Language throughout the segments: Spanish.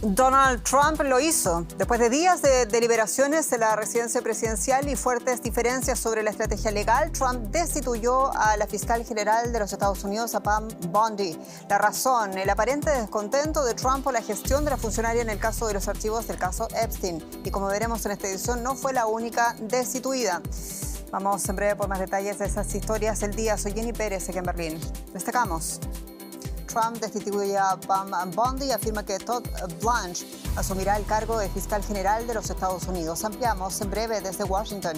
Donald Trump lo hizo. Después de días de deliberaciones en la residencia presidencial y fuertes diferencias sobre la estrategia legal, Trump destituyó a la fiscal general de los Estados Unidos, a Pam Bondi. La razón, el aparente descontento de Trump por la gestión de la funcionaria en el caso de los archivos del caso Epstein. Y como veremos en esta edición, no fue la única destituida. Vamos en breve por más detalles de esas historias del día. Soy Jenny Pérez, aquí en Berlín. Destacamos. Trump destituye a Pam Bondi y afirma que Todd Blanche asumirá el cargo de fiscal general de los Estados Unidos. Ampliamos en breve desde Washington.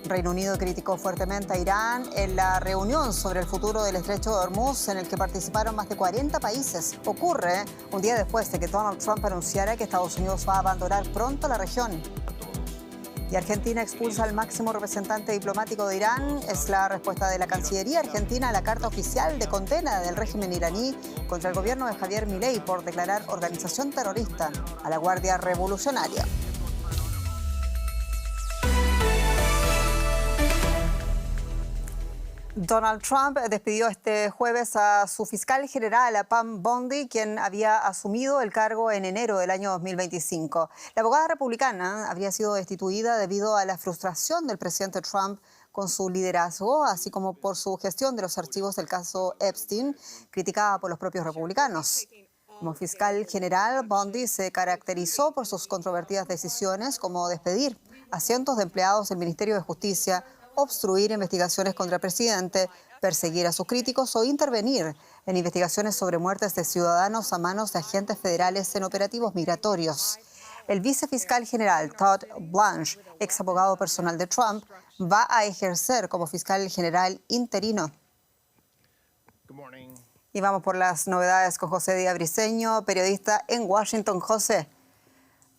Reino Unido criticó fuertemente a Irán en la reunión sobre el futuro del estrecho de Hormuz, en el que participaron más de 40 países. Ocurre un día después de que Donald Trump anunciara que Estados Unidos va a abandonar pronto la región. Y Argentina expulsa al máximo representante diplomático de Irán. Es la respuesta de la Cancillería argentina a la carta oficial de condena del régimen iraní contra el gobierno de Javier Milei por declarar organización terrorista a la Guardia Revolucionaria. Donald Trump despidió este jueves a su fiscal general, a Pam Bondi, quien había asumido el cargo en enero del año 2025. La abogada republicana había sido destituida debido a la frustración del presidente Trump con su liderazgo, así como por su gestión de los archivos del caso Epstein, criticada por los propios republicanos. Como fiscal general, Bondi se caracterizó por sus controvertidas decisiones, como despedir a cientos de empleados del Ministerio de Justicia, obstruir investigaciones contra el presidente, perseguir a sus críticos o intervenir en investigaciones sobre muertes de ciudadanos a manos de agentes federales en operativos migratorios. El vicefiscal general Todd Blanche, ex abogado personal de Trump, va a ejercer como fiscal general interino. Y vamos por las novedades con José Díaz Briceño, periodista en Washington. José.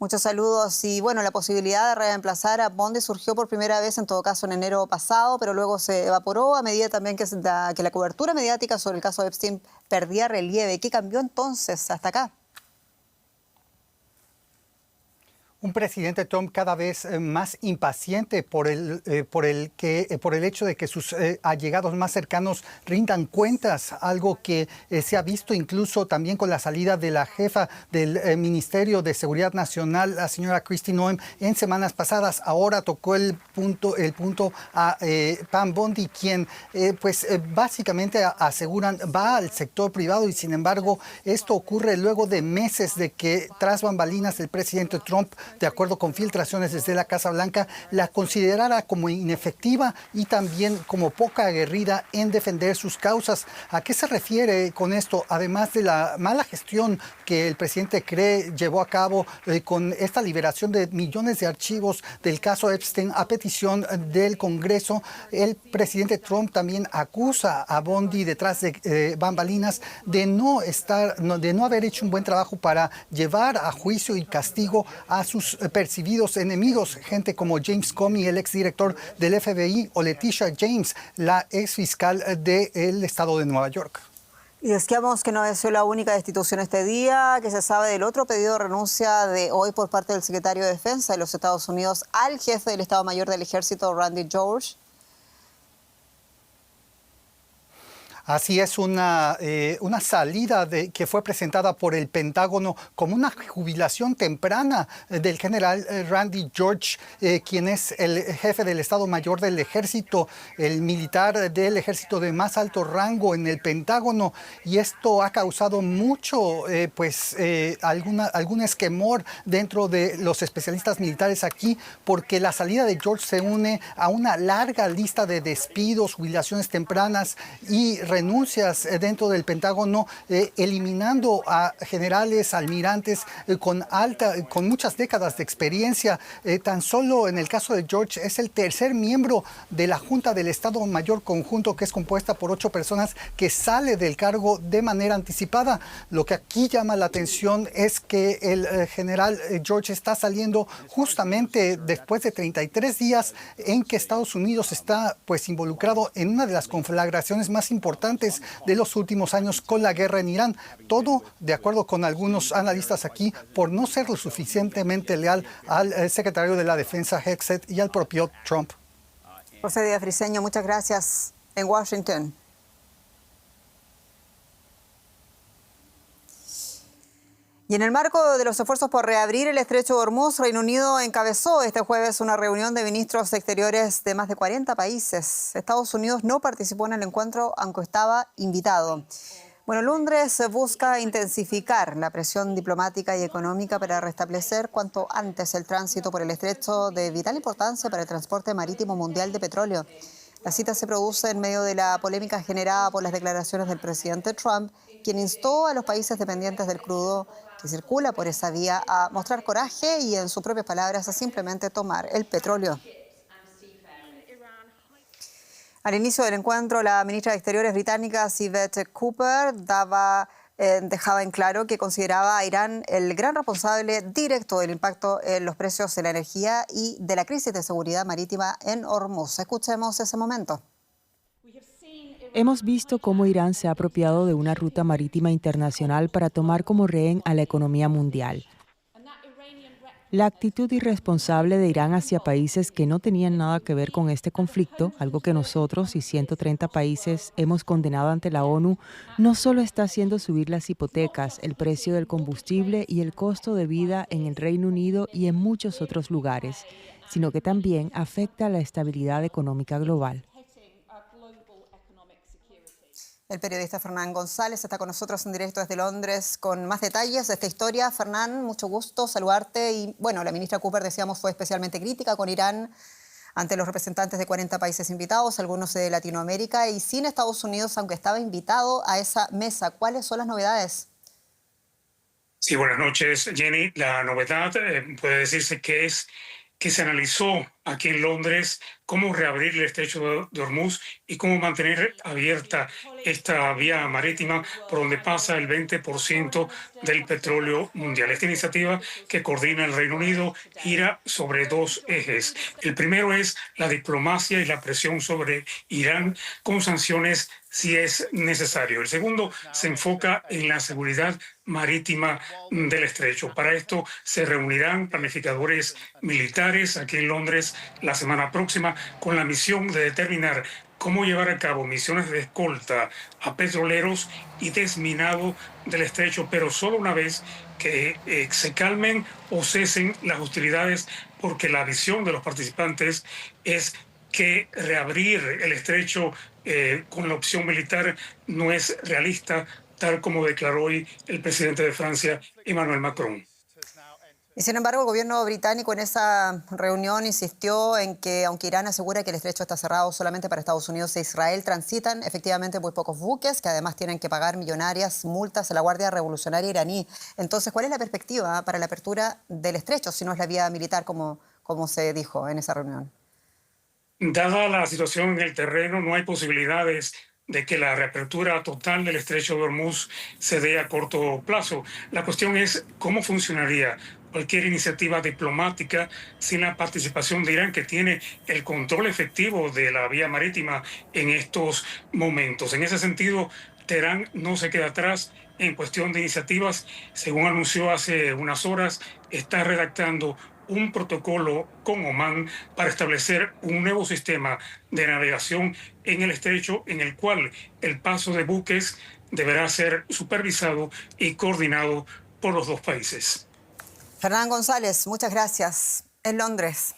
Muchos saludos. Y bueno, la posibilidad de reemplazar a Bondi surgió por primera vez, en todo caso, en enero pasado, pero luego se evaporó a medida también que la cobertura mediática sobre el caso de Epstein perdía relieve. ¿Qué cambió entonces hasta acá? Un presidente Trump cada vez más impaciente por el hecho de que sus allegados más cercanos rindan cuentas, algo que se ha visto incluso también con la salida de la jefa del Ministerio de Seguridad Nacional, la señora Kristi Noem, en semanas pasadas. Ahora tocó el punto a Pam Bondi, quien básicamente aseguran va al sector privado, y sin embargo esto ocurre luego de meses de que tras bambalinas el presidente Trump, de acuerdo con filtraciones desde la Casa Blanca, la considerara como inefectiva y también como poca aguerrida en defender sus causas. ¿A qué se refiere con esto? Además de la mala gestión que el presidente cree llevó a cabo con esta liberación de millones de archivos del caso Epstein a petición del Congreso, el presidente Trump también acusa a Bondi detrás de bambalinas de no haber hecho un buen trabajo para llevar a juicio y castigo a sus percibidos enemigos, gente como James Comey, el exdirector del FBI, o Letitia James, la exfiscal del estado de Nueva York. Y decíamos que no ha sido la única destitución este día, que se sabe del otro pedido de renuncia de hoy por parte del secretario de Defensa de los Estados Unidos al jefe del Estado Mayor del Ejército, Randy George. Así es, una salida que fue presentada por el Pentágono como una jubilación temprana del general Randy George, quien es el jefe del Estado Mayor del Ejército, el militar del Ejército de más alto rango en el Pentágono. Y esto ha causado mucho, algún esquemor dentro de los especialistas militares aquí, porque la salida de George se une a una larga lista de despidos, jubilaciones tempranas y renuncias dentro del Pentágono, eliminando a generales, almirantes con muchas décadas de experiencia. Tan solo en el caso de George es el tercer miembro de la Junta del Estado Mayor Conjunto, que es compuesta por 8 personas, que sale del cargo de manera anticipada. Lo que aquí llama la atención es que el general George está saliendo justamente después de 33 días en que Estados Unidos está involucrado en una de las conflagraciones más importantes de los últimos años con la guerra en Irán. Todo, de acuerdo con algunos analistas aquí, por no ser lo suficientemente leal al secretario de la Defensa, Hegseth, y al propio Trump. José Díaz Briceño, muchas gracias en Washington. Y Y en el marco de los esfuerzos por reabrir el estrecho de Hormuz, Reino Unido encabezó este jueves una reunión de ministros exteriores de más de 40 países. Estados Unidos no participó en el encuentro, aunque estaba invitado. Bueno, Londres busca intensificar la presión diplomática y económica para restablecer cuanto antes el tránsito por el estrecho de vital importancia para el transporte marítimo mundial de petróleo. La cita se produce en medio de la polémica generada por las declaraciones del presidente Trump, quien instó a los países dependientes del crudo que circula por esa vía a mostrar coraje y, en sus propias palabras, a simplemente tomar el petróleo. Al inicio del encuentro, la ministra de Exteriores británica, Yvette Cooper, dejaba en claro que consideraba a Irán el gran responsable directo del impacto en los precios de la energía y de la crisis de seguridad marítima en Hormuz. Escuchemos ese momento. Hemos visto cómo Irán se ha apropiado de una ruta marítima internacional para tomar como rehén a la economía mundial. La actitud irresponsable de Irán hacia países que no tenían nada que ver con este conflicto, algo que nosotros y 130 países hemos condenado ante la ONU, no solo está haciendo subir las hipotecas, el precio del combustible y el costo de vida en el Reino Unido y en muchos otros lugares, sino que también afecta a la estabilidad económica global. El periodista Fernán González está con nosotros en directo desde Londres con más detalles de esta historia. Fernán, mucho gusto saludarte. Y bueno, la ministra Cooper, decíamos, fue especialmente crítica con Irán ante los representantes de 40 países invitados, algunos de Latinoamérica y sin Estados Unidos, aunque estaba invitado a esa mesa. ¿Cuáles son las novedades? Sí, buenas noches, Jenny. La novedad puede decirse que es que se analizó aquí en Londres cómo reabrir el estrecho de Hormuz y cómo mantener abierta esta vía marítima por donde pasa el 20% del petróleo mundial. Esta iniciativa que coordina el Reino Unido gira sobre dos ejes. El primero es la diplomacia y la presión sobre Irán con sanciones si es necesario. El segundo se enfoca en la seguridad marítima del estrecho. Para esto se reunirán planificadores militares aquí en Londres la semana próxima con la misión de determinar cómo llevar a cabo misiones de escolta a petroleros y desminado del estrecho, pero solo una vez que se calmen o cesen las hostilidades, porque la visión de los participantes es que reabrir el estrecho con la opción militar no es realista, tal como declaró hoy el presidente de Francia, Emmanuel Macron. Y sin embargo, el gobierno británico en esa reunión insistió en que, aunque Irán asegura que el estrecho está cerrado solamente para Estados Unidos e Israel, transitan efectivamente muy pocos buques que además tienen que pagar millonarias multas a la Guardia Revolucionaria iraní. Entonces, ¿cuál es la perspectiva para la apertura del estrecho, si no es la vía militar, como se dijo en esa reunión? Dada la situación en el terreno, no hay posibilidades de que la reapertura total del estrecho de Hormuz se dé a corto plazo. La cuestión es cómo funcionaría cualquier iniciativa diplomática sin la participación de Irán, que tiene el control efectivo de la vía marítima en estos momentos. En ese sentido, Teherán no se queda atrás en cuestión de iniciativas. Según anunció hace unas horas, está redactando un protocolo con Omán para establecer un nuevo sistema de navegación en el estrecho, en el cual el paso de buques deberá ser supervisado y coordinado por los dos países. Fernán González, muchas gracias. En Londres.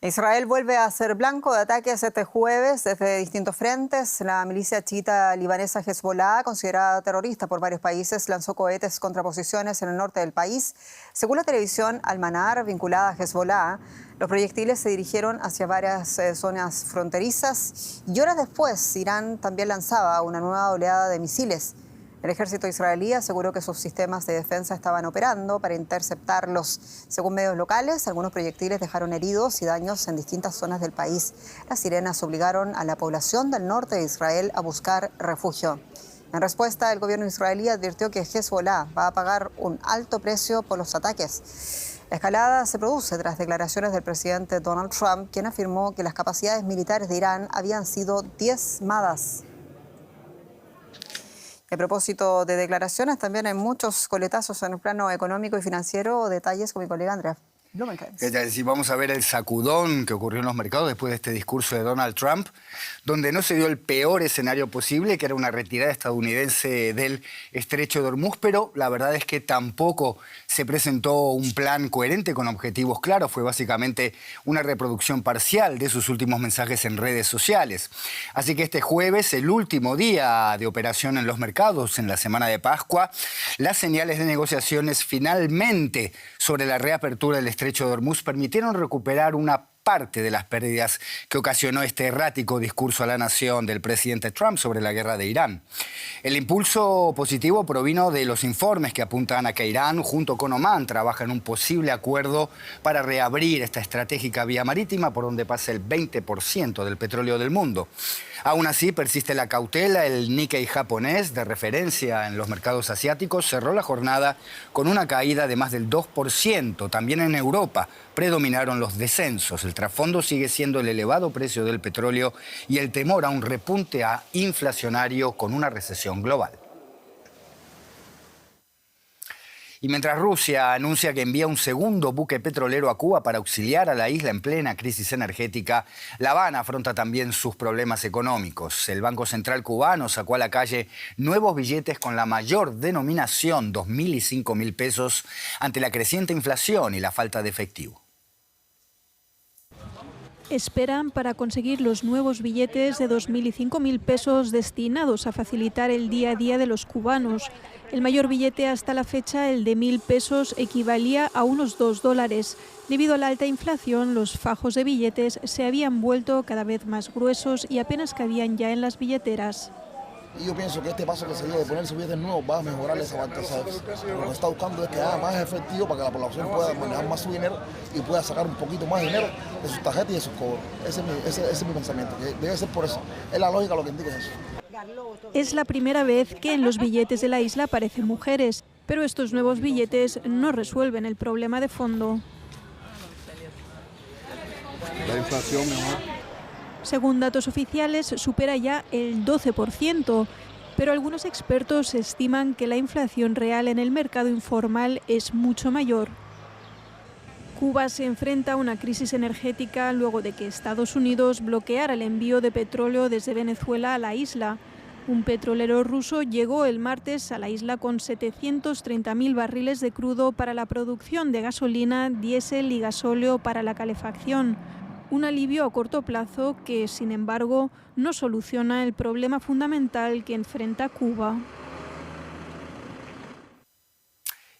Israel vuelve a ser blanco de ataques este jueves desde distintos frentes. La milicia chiita libanesa Hezbollah, considerada terrorista por varios países, lanzó cohetes contra posiciones en el norte del país. Según la televisión Al-Manar, vinculada a Hezbollah, los proyectiles se dirigieron hacia varias zonas fronterizas y horas después Irán también lanzaba una nueva oleada de misiles. El ejército israelí aseguró que sus sistemas de defensa estaban operando para interceptarlos. Según medios locales, algunos proyectiles dejaron heridos y daños en distintas zonas del país. Las sirenas obligaron a la población del norte de Israel a buscar refugio. En respuesta, el gobierno israelí advirtió que Hezbollah va a pagar un alto precio por los ataques. La escalada se produce tras declaraciones del presidente Donald Trump, quien afirmó que las capacidades militares de Irán habían sido diezmadas. A propósito de declaraciones, también hay muchos coletazos en el plano económico y financiero. Detalles con mi colega Andrea. Si vamos a ver el sacudón que ocurrió en los mercados después de este discurso de Donald Trump, donde no se dio el peor escenario posible, que era una retirada estadounidense del estrecho de Hormuz, pero la verdad es que tampoco se presentó un plan coherente con objetivos claros. Fue básicamente una reproducción parcial de sus últimos mensajes en redes sociales. Así que este jueves, el último día de operación en los mercados, en la semana de Pascua, las señales de negociaciones finalmente sobre la reapertura del estrecho de Hormuz permitieron recuperar una parte de las pérdidas que ocasionó este errático discurso a la nación del presidente Trump sobre la guerra de Irán. El impulso positivo provino de los informes que apuntan a que Irán, junto con Omán, trabaja en un posible acuerdo para reabrir esta estratégica vía marítima por donde pasa el 20% del petróleo del mundo. Aún así, persiste la cautela. El Nikkei japonés, de referencia en los mercados asiáticos, cerró la jornada con una caída de más del 2%. También en Europa predominaron los descensos. El trasfondo sigue siendo el elevado precio del petróleo y el temor a un repunte inflacionario con una recesión global. Y mientras Rusia anuncia que envía un segundo buque petrolero a Cuba para auxiliar a la isla en plena crisis energética, La Habana afronta también sus problemas económicos. El Banco Central cubano sacó a la calle nuevos billetes con la mayor denominación, 2.000 y 5.000 pesos, ante la creciente inflación y la falta de efectivo. Esperan para conseguir los nuevos billetes de 2.000 y 5.000 pesos destinados a facilitar el día a día de los cubanos. El mayor billete hasta la fecha, el de 1.000 pesos, equivalía a unos $2. Debido a la alta inflación, los fajos de billetes se habían vuelto cada vez más gruesos y apenas cabían ya en las billeteras. Y yo pienso que este paso que se dio de ponerse billetes nuevos va a mejorar esa parte, ¿sabes? Lo que está buscando es que haga más efectivo para que la población pueda manejar más su dinero y pueda sacar un poquito más de dinero de sus tarjetas y de sus cobros. Ese es mi pensamiento, que debe ser por eso. Es la lógica lo que indica eso. Es la primera vez que en los billetes de la isla aparecen mujeres, pero estos nuevos billetes no resuelven el problema de fondo. La inflación, mi amor. Según datos oficiales, supera ya el 12%, pero algunos expertos estiman que la inflación real en el mercado informal es mucho mayor. Cuba se enfrenta a una crisis energética luego de que Estados Unidos bloqueara el envío de petróleo desde Venezuela a la isla. Un petrolero ruso llegó el martes a la isla con 730.000 barriles de crudo para la producción de gasolina, diésel y gasóleo para la calefacción. Un alivio a corto plazo que, sin embargo, no soluciona el problema fundamental que enfrenta Cuba.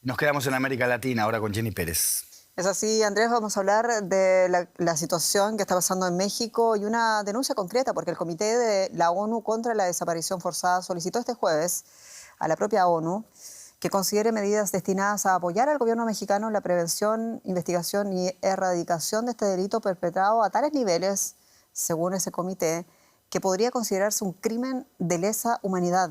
Nos quedamos en América Latina ahora con Jenny Pérez. Es así, Andrés, vamos a hablar de la situación que está pasando en México y una denuncia concreta, porque el Comité de la ONU contra la Desaparición Forzada solicitó este jueves a la propia ONU que considere medidas destinadas a apoyar al gobierno mexicano en la prevención, investigación y erradicación de este delito perpetrado a tales niveles, según ese comité, que podría considerarse un crimen de lesa humanidad.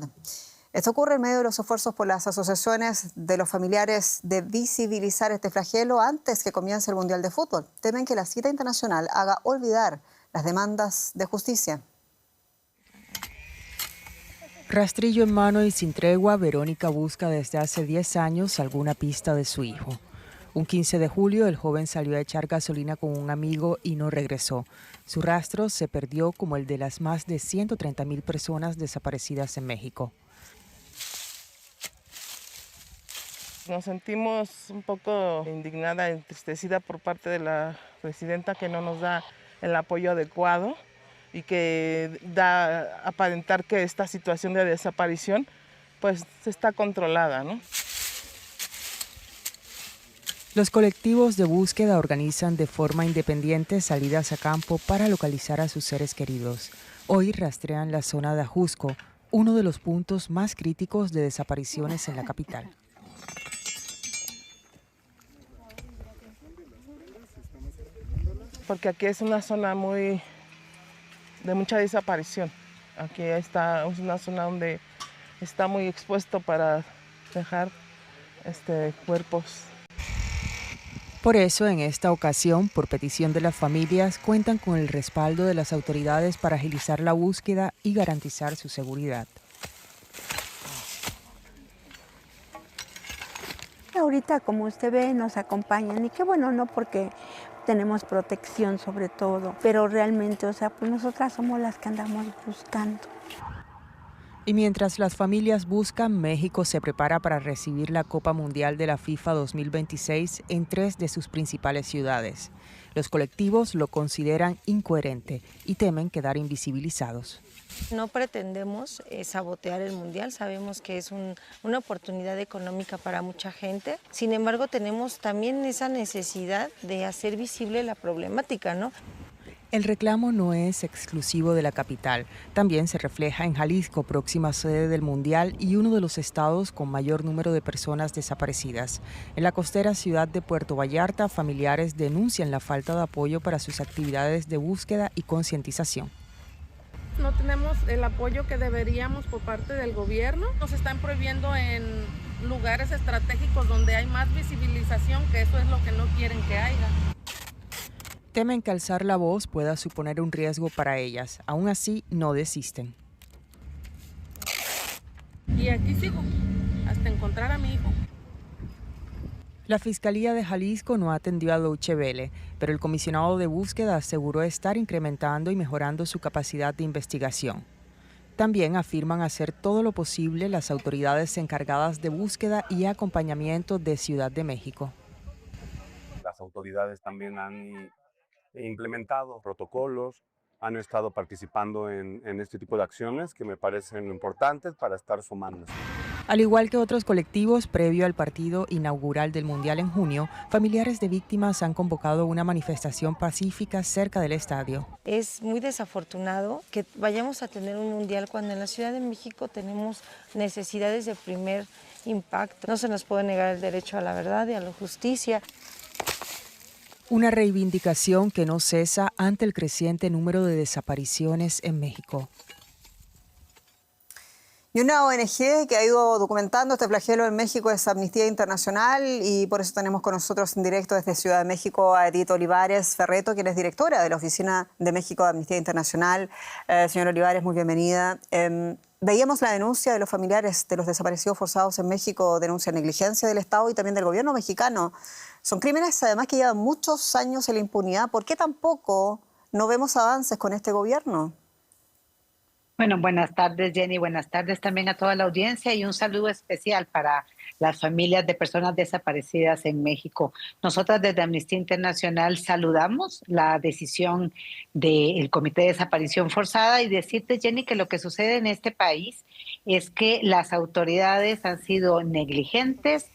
Esto ocurre en medio de los esfuerzos por las asociaciones de los familiares de visibilizar este flagelo antes que comience el Mundial de Fútbol. Temen que la cita internacional haga olvidar las demandas de justicia. Rastrillo en mano y sin tregua, Verónica busca desde hace 10 años alguna pista de su hijo. Un 15 de julio, el joven salió a echar gasolina con un amigo y no regresó. Su rastro se perdió como el de las más de 130.000 personas desaparecidas en México. Nos sentimos un poco indignada, entristecida por parte de la presidenta que no nos da el apoyo adecuado y que da a aparentar que esta situación de desaparición pues está controlada, ¿no? Los colectivos de búsqueda organizan de forma independiente salidas a campo para localizar a sus seres queridos. Hoy rastrean la zona de Ajusco, uno de los puntos más críticos de desapariciones en la capital. Porque aquí es una zona de mucha desaparición. Aquí es una zona donde está muy expuesto para dejar cuerpos. Por eso, en esta ocasión, por petición de las familias, cuentan con el respaldo de las autoridades para agilizar la búsqueda y garantizar su seguridad. ahorita, como usted ve, nos acompañan y qué bueno, ¿no? Porque tenemos protección sobre todo, pero realmente, o sea, pues nosotras somos las que andamos buscando. Y mientras las familias buscan, México se prepara para recibir la Copa Mundial de la FIFA 2026 en 3 de sus principales ciudades. Los colectivos lo consideran incoherente y temen quedar invisibilizados. No pretendemos sabotear el Mundial, sabemos que es una oportunidad económica para mucha gente. Sin embargo, tenemos también esa necesidad de hacer visible la problemática, ¿no? El reclamo no es exclusivo de la capital, también se refleja en Jalisco, próxima sede del Mundial y uno de los estados con mayor número de personas desaparecidas. En la costera ciudad de Puerto Vallarta, familiares denuncian la falta de apoyo para sus actividades de búsqueda y concientización. No tenemos el apoyo que deberíamos por parte del gobierno. Nos están prohibiendo en lugares estratégicos donde hay más visibilización, que eso es lo que no quieren que haya. Temen que alzar la voz pueda suponer un riesgo para ellas. Aún así, no desisten. Y aquí sigo, hasta encontrar a mi hijo. La Fiscalía de Jalisco no atendió a Deutsche Welle, pero el comisionado de búsqueda aseguró estar incrementando y mejorando su capacidad de investigación. También afirman hacer todo lo posible las autoridades encargadas de búsqueda y acompañamiento de Ciudad de México. Las autoridades también han implementado protocolos, han estado participando en este tipo de acciones que me parecen importantes para estar sumando. Al igual que otros colectivos, previo al partido inaugural del Mundial en junio, familiares de víctimas han convocado una manifestación pacífica cerca del estadio. Es muy desafortunado que vayamos a tener un Mundial cuando en la Ciudad de México tenemos necesidades de primer impacto. No se nos puede negar el derecho a la verdad y a la justicia. Una reivindicación que no cesa ante el creciente número de desapariciones en México. Y una ONG que ha ido documentando este flagelo en México es Amnistía Internacional, y por eso tenemos con nosotros en directo desde Ciudad de México a Edith Olivares Ferreto, quien es directora de la Oficina de México de Amnistía Internacional. Señora Olivares, muy bienvenida. Veíamos la denuncia de los familiares de los desaparecidos forzados en México, denuncia negligencia del Estado y también del gobierno mexicano. Son crímenes además que llevan muchos años en la impunidad. ¿Por qué tampoco no vemos avances con este gobierno? Bueno, buenas tardes, Jenny. Buenas tardes también a toda la audiencia y un saludo especial para las familias de personas desaparecidas en México. Nosotras desde Amnistía Internacional saludamos la decisión del Comité de Desaparición Forzada y decirte, Jenny, que lo que sucede en este país es que las autoridades han sido negligentes,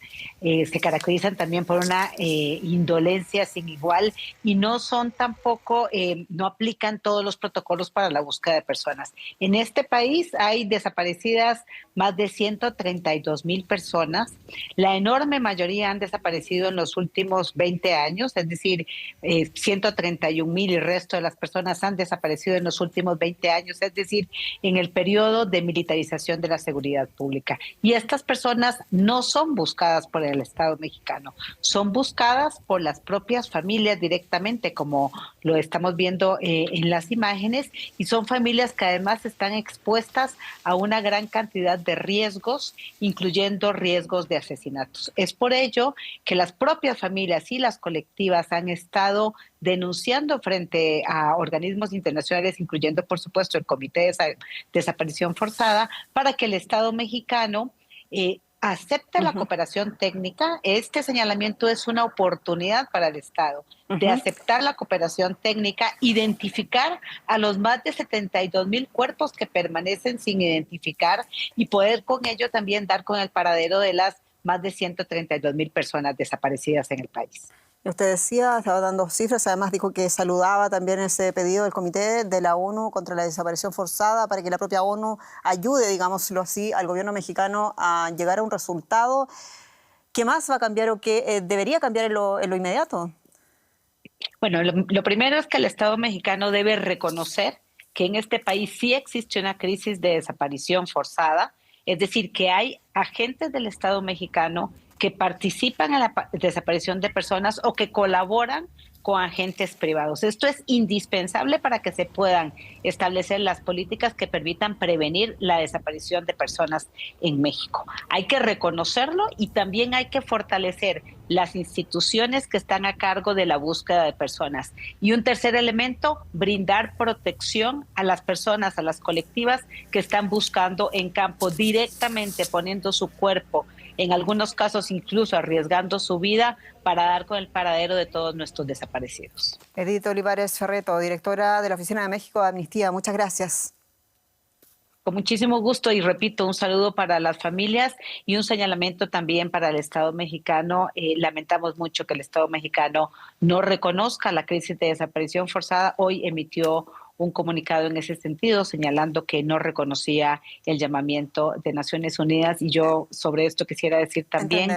se caracterizan también por una indolencia sin igual y no son tampoco, no aplican todos los protocolos para la búsqueda de personas. En este país hay desaparecidas más de 132,000 personas. La enorme mayoría han desaparecido en los últimos 20 años, es decir, 131,000 y el resto de las personas han desaparecido en los últimos 20 años, es decir, en el periodo de militarización de la seguridad pública. Y estas personas no son buscadas por el Estado mexicano, son buscadas por las propias familias directamente, como lo estamos viendo en las imágenes, y son familias que además están expuestas a una gran cantidad de riesgos, incluyendo riesgos de asesinatos. Es por ello que las propias familias y las colectivas han estado denunciando frente a organismos internacionales, incluyendo por supuesto el Comité de Desaparición Forzada, para que el Estado mexicano acepte la cooperación técnica. Este señalamiento es una oportunidad para el Estado de aceptar la cooperación técnica, identificar a los más de 72,000 cuerpos que permanecen sin identificar y poder con ello también dar con el paradero de las más de 132,000 personas desaparecidas en el país. Usted decía, estaba dando cifras, además dijo que saludaba también ese pedido del Comité de la ONU contra la desaparición forzada para que la propia ONU ayude, digámoslo así, al gobierno mexicano a llegar a un resultado. ¿Qué más va a cambiar o qué debería cambiar en lo inmediato? Bueno, lo primero es que el Estado mexicano debe reconocer que en este país sí existe una crisis de desaparición forzada, es decir, que hay agentes del Estado mexicano que participan en la desaparición de personas o que colaboran con agentes privados. Esto es indispensable para que se puedan establecer las políticas que permitan prevenir la desaparición de personas en México. Hay que reconocerlo y también hay que fortalecer las instituciones que están a cargo de la búsqueda de personas. Y un tercer elemento, brindar protección a las personas, a las colectivas que están buscando en campo directamente, poniendo su cuerpo, en algunos casos incluso arriesgando su vida para dar con el paradero de todos nuestros desaparecidos. Edith Olivares Ferretto, directora de la Oficina de México de Amnistía, muchas gracias. Con muchísimo gusto y repito, un saludo para las familias y un señalamiento también para el Estado mexicano. Lamentamos mucho que el Estado mexicano no reconozca la crisis de desaparición forzada. Hoy emitió un comunicado en ese sentido, señalando que no reconocía el llamamiento de Naciones Unidas. Y yo sobre esto quisiera decir también,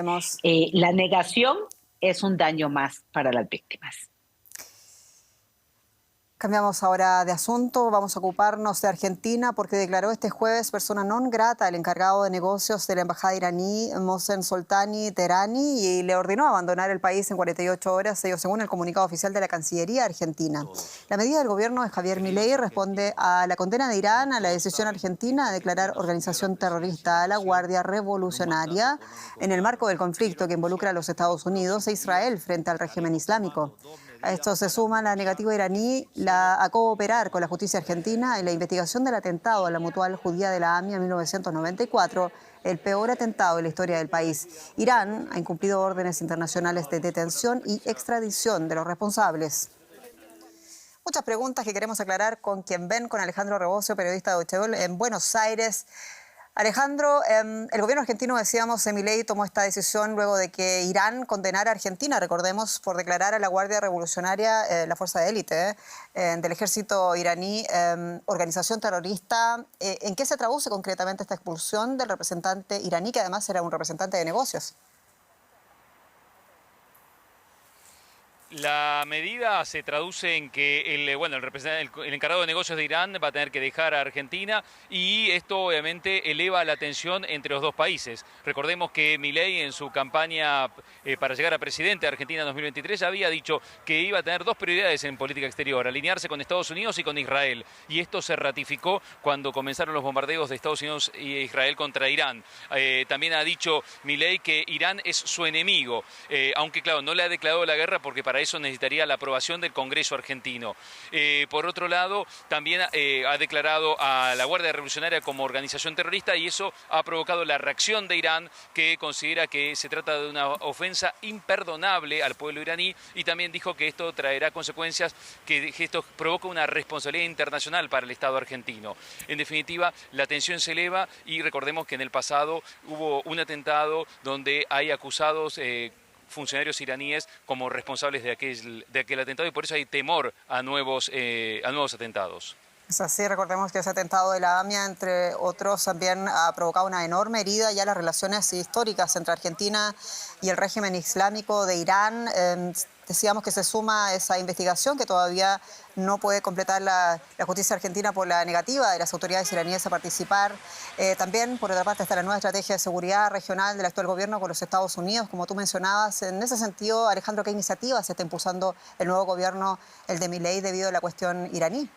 la negación es un daño más para las víctimas. Cambiamos ahora de asunto, vamos a ocuparnos de Argentina porque declaró este jueves persona non grata el encargado de negocios de la embajada iraní, Mohsen Soltani Teherani, y le ordenó abandonar el país en 48 horas, ello según el comunicado oficial de la Cancillería argentina. La medida del gobierno de Javier Milei responde a la condena de Irán a la decisión argentina de declarar organización terrorista a la Guardia Revolucionaria en el marco del conflicto que involucra a los Estados Unidos e Israel frente al régimen islámico. A esto se suma la negativa iraní a cooperar con la justicia argentina en la investigación del atentado a la Mutual Judía de la AMIA en 1994, el peor atentado en la historia del país. Irán ha incumplido órdenes internacionales de detención y extradición de los responsables. Muchas preguntas que queremos aclarar con quien ven, con Alejandro Rebocio, periodista de Deutsche Welle en Buenos Aires. Alejandro, el gobierno argentino, decíamos, Milei tomó esta decisión luego de que Irán condenara a Argentina, recordemos, por declarar a la Guardia Revolucionaria, la fuerza de élite del ejército iraní, organización terrorista. ¿En qué se traduce concretamente esta expulsión del representante iraní, que además era un representante de negocios? La medida se traduce en que el encargado de negocios de Irán va a tener que dejar a Argentina y esto obviamente eleva la tensión entre los dos países. Recordemos que Milei en su campaña para llegar a presidente de Argentina en 2023 ya había dicho que iba a tener dos prioridades en política exterior, alinearse con Estados Unidos y con Israel. Y esto se ratificó cuando comenzaron los bombardeos de Estados Unidos y Israel contra Irán. También ha dicho Milei que Irán es su enemigo, aunque claro, no le ha declarado la guerra porque para eso necesitaría la aprobación del Congreso argentino. Por otro lado, también ha declarado a la Guardia Revolucionaria como organización terrorista y eso ha provocado la reacción de Irán, que considera que se trata de una ofensa imperdonable al pueblo iraní y también dijo que esto traerá consecuencias, que esto provoca una responsabilidad internacional para el Estado argentino. En definitiva, la tensión se eleva y recordemos que en el pasado hubo un atentado donde hay acusados funcionarios iraníes como responsables de aquel atentado y por eso hay temor a nuevos atentados. Es así, recordemos que ese atentado de la AMIA, entre otros, también ha provocado una enorme herida ya las relaciones históricas entre Argentina y el régimen islámico de Irán. Decíamos que se suma esa investigación que todavía no puede completar la justicia argentina por la negativa de las autoridades iraníes a participar. También, por otra parte, está la nueva estrategia de seguridad regional del actual gobierno con los Estados Unidos, como tú mencionabas. En ese sentido, Alejandro, ¿qué iniciativas se está impulsando el nuevo gobierno, el de Milei, debido a la cuestión iraní?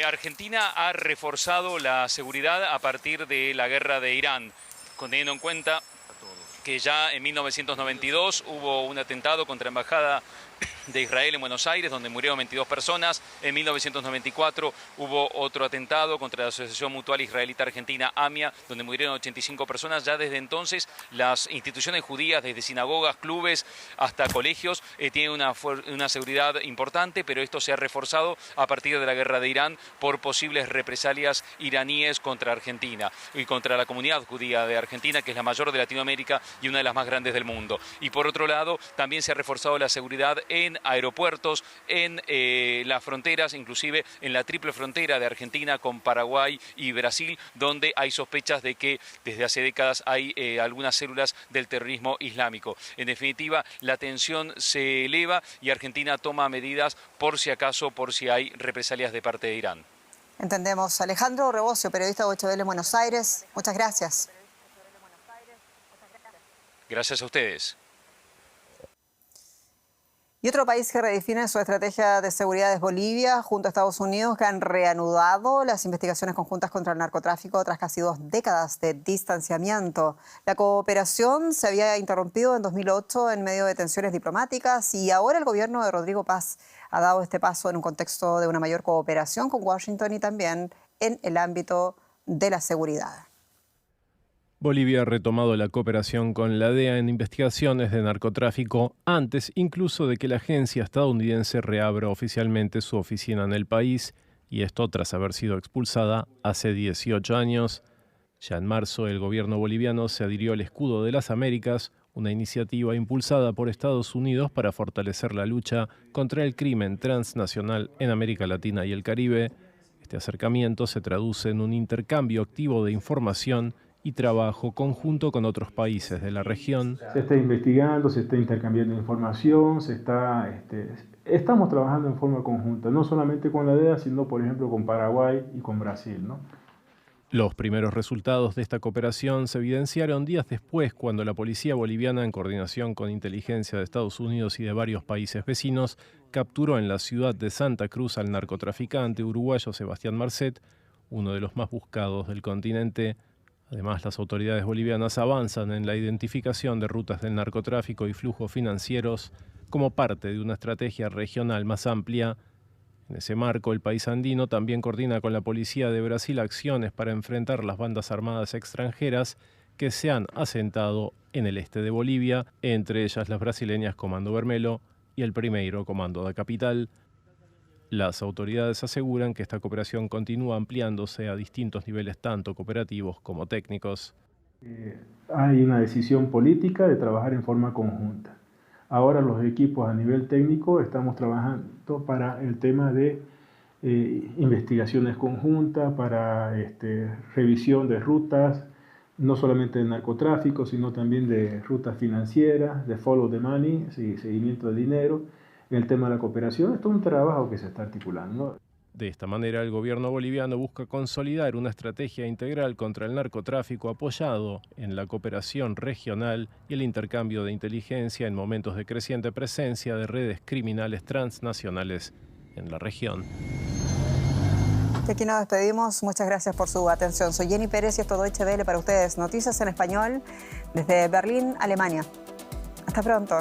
Argentina ha reforzado la seguridad a partir de la guerra de Irán, teniendo en cuenta que ya en 1992 hubo un atentado contra la embajada de Israel en Buenos Aires, donde murieron 22 personas. En 1994 hubo otro atentado contra la Asociación Mutual Israelita Argentina, AMIA, donde murieron 85 personas. Ya desde entonces las instituciones judías, desde sinagogas, clubes hasta colegios, tienen una seguridad importante, pero esto se ha reforzado a partir de la guerra de Irán por posibles represalias iraníes contra Argentina y contra la comunidad judía de Argentina, que es la mayor de Latinoamérica y una de las más grandes del mundo. Y por otro lado, también se ha reforzado la seguridad en aeropuertos, en las fronteras, inclusive en la triple frontera de Argentina con Paraguay y Brasil, donde hay sospechas de que desde hace décadas hay algunas células del terrorismo islámico. En definitiva, la tensión se eleva y Argentina toma medidas por si acaso, por si hay represalias de parte de Irán. Entendemos. Alejandro Rebocio, periodista de Deutsche Welle en Buenos Aires, muchas gracias. Gracias a ustedes. Y otro país que redefine su estrategia de seguridad es Bolivia, junto a Estados Unidos, que han reanudado las investigaciones conjuntas contra el narcotráfico tras casi 2 décadas de distanciamiento. La cooperación se había interrumpido en 2008 en medio de tensiones diplomáticas y ahora el gobierno de Rodrigo Paz ha dado este paso en un contexto de una mayor cooperación con Washington y también en el ámbito de la seguridad. Bolivia ha retomado la cooperación con la DEA en investigaciones de narcotráfico antes incluso de que la agencia estadounidense reabra oficialmente su oficina en el país, y esto tras haber sido expulsada hace 18 años. Ya en marzo, el gobierno boliviano se adhirió al Escudo de las Américas, una iniciativa impulsada por Estados Unidos para fortalecer la lucha contra el crimen transnacional en América Latina y el Caribe. Este acercamiento se traduce en un intercambio activo de información y trabajo conjunto con otros países de la región. Se está investigando, se está intercambiando información, estamos trabajando en forma conjunta, no solamente con la DEA, sino por ejemplo con Paraguay y con Brasil, ¿no? Los primeros resultados de esta cooperación se evidenciaron días después cuando la policía boliviana, en coordinación con inteligencia de Estados Unidos y de varios países vecinos, capturó en la ciudad de Santa Cruz al narcotraficante uruguayo Sebastián Marcet, uno de los más buscados del continente. Además, las autoridades bolivianas avanzan en la identificación de rutas del narcotráfico y flujos financieros como parte de una estrategia regional más amplia. En ese marco, el país andino también coordina con la policía de Brasil acciones para enfrentar las bandas armadas extranjeras que se han asentado en el este de Bolivia, entre ellas las brasileñas Comando Vermelho y el Primeiro Comando da Capital. Las autoridades aseguran que esta cooperación continúa ampliándose a distintos niveles, tanto cooperativos como técnicos. Hay una decisión política de trabajar en forma conjunta. Ahora los equipos a nivel técnico estamos trabajando para el tema de investigaciones conjuntas, para revisión de rutas, no solamente de narcotráfico, sino también de rutas financieras, de follow the money, seguimiento de dinero. En el tema de la cooperación, esto es un trabajo que se está articulando. De esta manera, el gobierno boliviano busca consolidar una estrategia integral contra el narcotráfico apoyado en la cooperación regional y el intercambio de inteligencia en momentos de creciente presencia de redes criminales transnacionales en la región. De aquí nos despedimos. Muchas gracias por su atención. Soy Jenny Pérez y esto es Deutsche Welle para ustedes. Noticias en español desde Berlín, Alemania. Hasta pronto.